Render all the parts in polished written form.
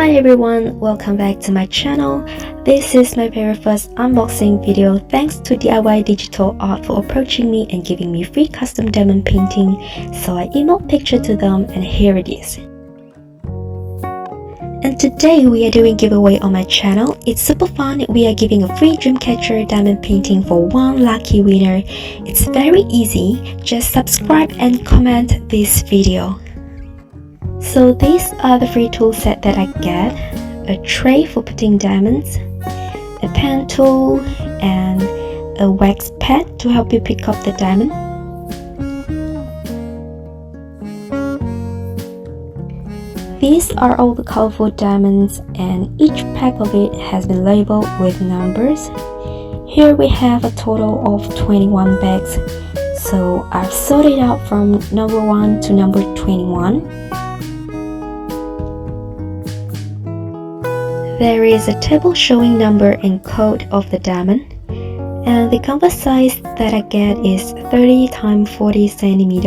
Hi everyone, welcome back to my channel. This is my very first unboxing video. Thanks to DIY Digital Art for approaching me and giving me free custom diamond painting. So I emailed picture to them and here it is. And today we are doing giveaway on my channel. It's super fun. We are giving a free Dreamcatcher diamond painting for one lucky winner. It's very easy. Just subscribe and comment this video. So these are the free tool set that I get. A tray for putting diamonds, a pen tool, and a wax pad to help you pick up the diamond. These are all the colorful diamonds and each pack of it has been labeled with numbers. Here we have a total of 21 bags. So I've sorted out from number 1 to number 21. There is a table showing number and code of the diamond, and the canvas size that I get is 30 x 40 cm.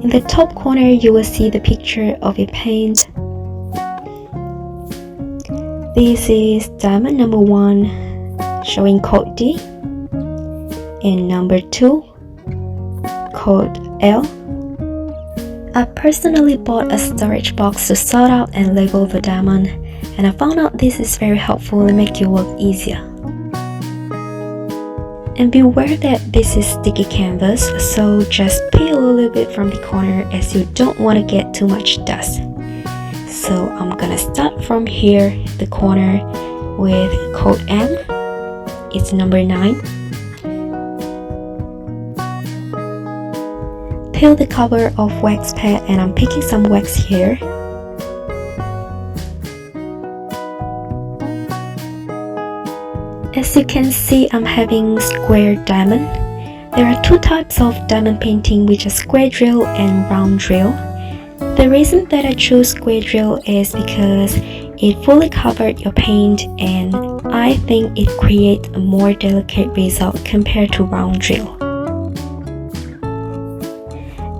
In the top corner you will see the picture of a paint. This is diamond number 1 showing code D, and number 2 code L. I personally bought a storage box to sort out and label the diamond, and I found out this is very helpful and make your work easier. And beware that this is sticky canvas, so just peel a little bit from the corner as you don't want to get too much dust. So I'm gonna start from here, the corner, with code M. It's number 9. Peel the cover of wax pad, and I'm picking some wax here. As you can see, I'm having square diamond. There are two types of diamond painting, which are square drill and round drill. The reason that I chose square drill is because it fully covered your paint, and I think it creates a more delicate result compared to round drill.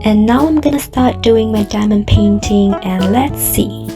And now I'm gonna start doing my diamond painting, and let's see.